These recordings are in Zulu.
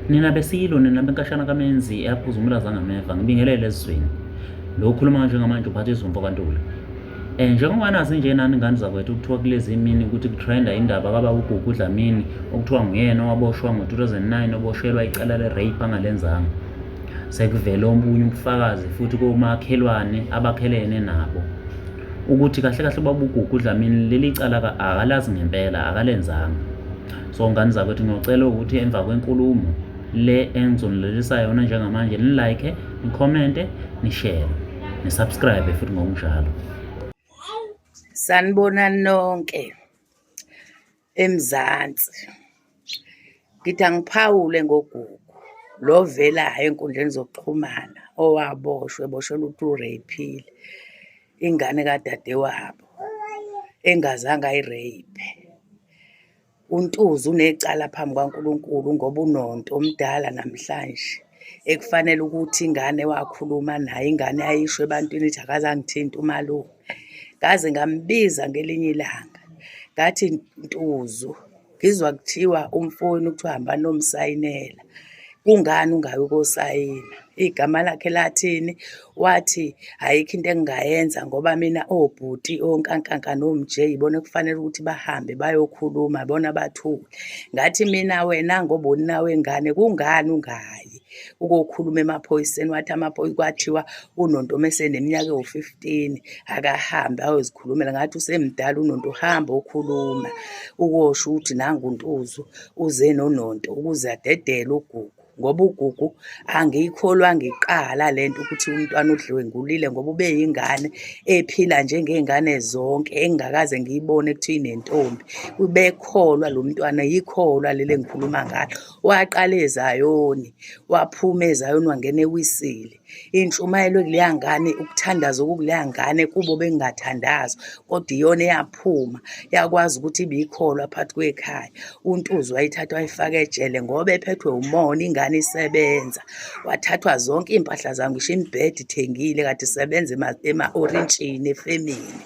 Nina besililo nina benkashana kamenzi eyaphuza umlaza ngameva ngibingelele ezweni. Lo ukhuluma njengamanje uphathiswa uMfokantuli. Njengoba nazi nje nani ingane zakwethu kuthiwa kulezi imini ukuthi kutrenda indaba kaba uGugu Dlamini okuthiwa nguyena owaboshwa ngo-2009 oboshelwa icala le-rape angalenzanga. Sekuvele omunye ubufakazi futhi komakhelwane abakhelene nabo ukuthi kahle kahle baba uGugu Dlamini leli cala akalazi ngempela akalenzanga. So ngane zakwethu ngiyocela ukuthi emva kwenkulumo le engizonilelisa yona njengamanje ni-like, ni-comment, ni-share, ni-subscribe futhi ngokunjalo. Sanibonani nonke eMzansi. Ngithi angiphawule ngoGugu lo velayo enkundleni zokuxhumana boshelwa ukuthi ureyphile ingane kadadewabo engazange ayireyiphe. uNtuzi unecala phambi kaNkulunkulu ngoba unonto omdala namhlanje ekufanele ukuthi ingane wakhuluma naye, ingane ayisho ebantwini ithi akazangithinta umalume. Ngaze ngambiza ngelinye ilanga ngathi, Ntuzu, ngizwa kuthiwa umfowenu kuthiwa hamba nomsayinela, kungani ungayi ukosayina? Igama lakhe lathini? Wathi ayikho into engingayenza ngoba mina obhuti onkankanka nomJ ibona kufanele ukuthi bahambe bayokhuluma bona bathule. Ngathi mina wena ngoba unina wengane kungani ungayi ukokhuluma emaphoyiseni? Wathi kwathiwa unonto meseneminyaka ewu-15 akahambe ayozikhulumela. Ngathi usemdala unonto, uhamba okhuluma ukosho ukuthi nangu uNtuzu uze nononto ukuze adedele uGugu, ngoba uGugu angiyikholwa ngiqala lento ukuthi umntwana udlwengulile ngoba ubeyingane ephila njengey'ngane zonke engingakaze ngiyibone kuthiwa inentombi. Ubekholwa lo mntwana, yikholwa leli engikhuluma ngalo. Waqala eZayoni, waphuma eZayoni wangena eWisile. Intshumayelo kuleya ngane, ukuthandaza okukuleya ngane kubo bengingathandazwa, kodwa iyona eyaphuma yakwazi ukuthi ibiyikholwa phakathi kwekhaya. uNtuzi wayithatha wayifaka ejele ngoba ephethwe umona, ingane isebenza. Wathathwa zonke iy'mpahla zayo, ngisho imibhede ithengile, kade isebenza ema-orintshini efemini.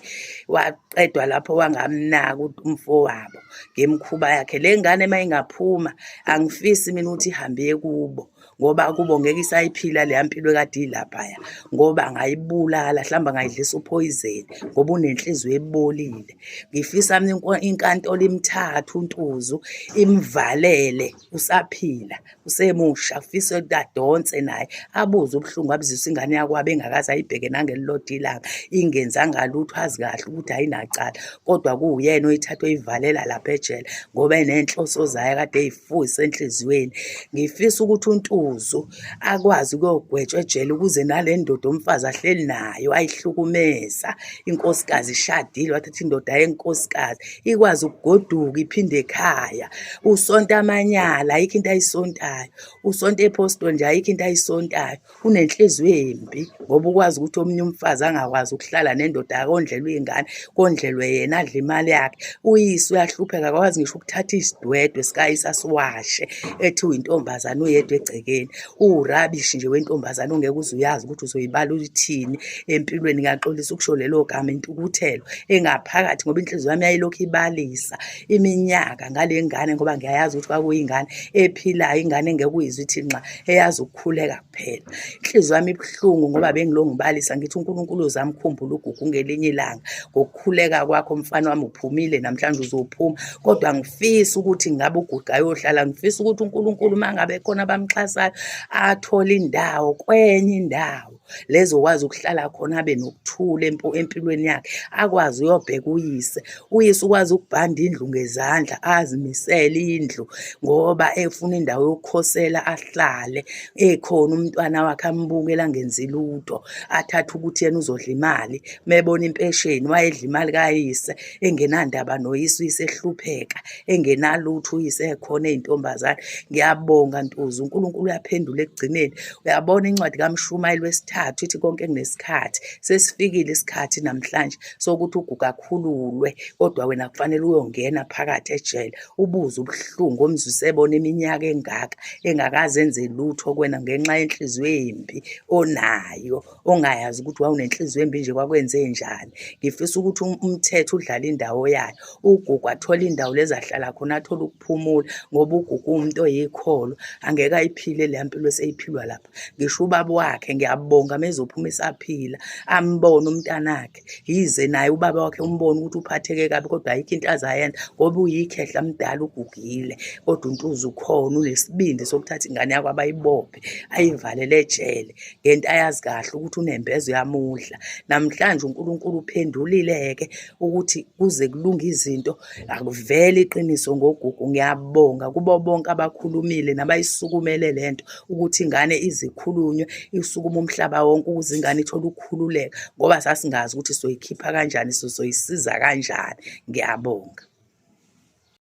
Waqedwa lapho wangamnaka umfowabo ngemikhuba yakhe. Le ngane uma ingaphuma angifisi mina ukuthi ihambe kubo ngoba kubo ngeke isayiphila leya mpilo ekade ilaphaya, ngoba angayibulala, mhlawumbe angayidlisa uphoyizeni ngoba unenhliziyo ebolile. Ngifisa mina inkantolo imthathe uNtuzu imvalele, usaphila usemusha, kufisa ukuthi adonse naye abuze ubuhlungu abuzisa ingane yakwabo engakaze ayibheke nangelilodwa ilanga, ingenzanga lutho, azi kahle ukuthi ayinacala, kodwa kuwuyena oyithatha oyivalela lapha ejele ngoba enenhloso zayo kade ey'fuyisa enhliziyweni. Ngifisa ukuthi uNtuzu akwazi ukuyogwetshwa ejele ukuze nale ndoda umfazi ahleli nayo ayihlukumeza, inkosikazi ishadile wathatha indoda yenkosikazi, ikwazi ukugoduka iphinde ekhaya. Usonta amanyala ayikho into ayisontayo, usonta ePostoli nje ayikho into ayisontayo. Unenhliziyo embi ngoba ukwazi ukuthi omunye umfazi angakwazi ukuhlala nendoda akondlelwe iy'ngane, kondlelwe yena, adle imali yakhe. Uyise uyahlupheka, akakwazi ngisho ukuthatha isidwedwe sikayise asiwashe ethiwa intombazane uyedwa egcekeni. Urabishi nje wentombazane ongeke uze uyazi ukuthi uzoyibala uthini empilweni. Ngiyaxolisa ukusho lelo gama, intukuthelo engaphakathi ngoba inhliziyo yami yayilokhu ibalisa iminyaka ngale ngane, ngoba ngiyayazi ukuthi kwakuyingane ephilayo, ingane engeke uyizwe ithi nxa, eyazi ukukhuleka kuphela. Inhliziyo yami ibuhlungu ngoba bengilokhu ngibalisa ngithi uNkulunkulu uzamkhumbula uGugu ngelinye ilanga ngokukhuleka kwakho. Mfana wami uphumile namhlanje, uzophuma, kodwa ngifisa ukuthi ngabe uGugu ayohlala. Ngifisa ukuthi uNkulunkulu uma ngabe khona abamxhasayo athole indawo kwenye indawo lezokwazi ukuhlala khona, abe nokuthula empilweni yakhe, akwazi uyobheka uyise ukwazi ukubhanda indlu ngezandla, azimisele indlu ngoba efuna indawo yokukhosela ahlale ekhona umntwana wakhe ambukela angenzi lutho, athathe ukuthi yena uzodla imali. Mebona impesheni wayedla imali kayise engenandaba noyise, uyise ehlupheka engenalutho, uyise ekhona ey'ntombazane. Ngiyabonga Ntuzu, uNkulunkulu uyaphendula ekugcineni. Uyabona incwadi kaMshumayeli wesithathu okwesithathu ithi konke kunesikhathi. Sesifikile isikhathi namhlanje sokuthi uGugu akhululwe, kodwa wena kufanele uyongena phakathi ejele ubuze ubuhlungu omzwise ebona iminyaka engaka engakaze enze lutho kwena ngenxa yenhliziyo embi onayo, ongayazi ukuthi wawunenhliziyo embi nje kwakwenze njani. Ngifisa ukuthi umthetho udlale indawo yayo, uGugu athole indawo lezi ahlala khona, athole ukuphumula, ngoba uGugu umuntu oyikholo, angeke ayiphile leya mpilo eseyiphilwa lapha. Ngisho ubaba wakhe ngiyabonga mezophuma esaphila ambone umntanakhe, yize naye ubaba wakhe umbone ukuthi uphatheke kabi, kodwa ayikho into azayenza ngoba uyikhehla mdala ugugile, kodwa uNtuza ukhona, unesibindi sokuthatha ingane yakho abayibophe ayivalele ejele ngento ayazi kahle ukuthi unembezo yamudla. Namhlanje uNkulunkulu uphendulile-ke ukuthi kuze kulunge izinto, akuvele iqiniso ngoGugu. Ngiyabonga kubo bonke abakhulumile nabayisukumele lento ukuthi ingane izikhulunywe, isukuma umhlaba wonke ukuze ingane ithole ukukhululeka, ngoba sasingazi ukuthi sizoyikhipha kanjani, sizoyisiza kanjani. Ngiyabonga.